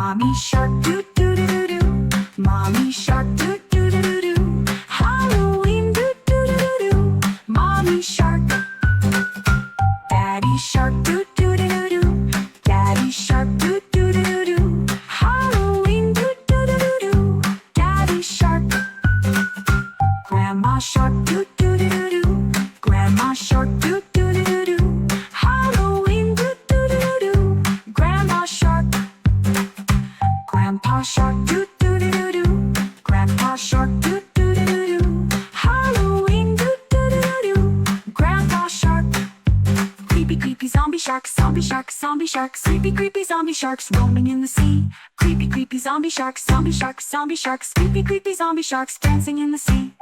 Mommy shark doo doo doo doo doo. Mommy shark doo doo doo doo doo. Halloween doo doo doo doo doo. Mommy shark. Daddy shark doo doo doo doo doo. Daddy shark doo doo doo doo doo. Halloween doo doo doo doo doo. Daddy shark. Grandma shark doo doo doo doo doo. Grandma shark doo doo doo doo doo. Halloween doo doo doo doo doo. Grandma shark. Grandpa shark doo doo doo doo doo. Grandpa shark doo doo doo doo doo. Halloween doo doo doo doo doo. Grandpa shark. Creepy creepy zombie sharks, zombie sharks, zombie sharks. Creepy creepy zombie sharks roaming in the sea. Creepy creepy zombie sharks, zombie sharks, zombie sharks. Creepy creepy zombie sharks dancing in the sea.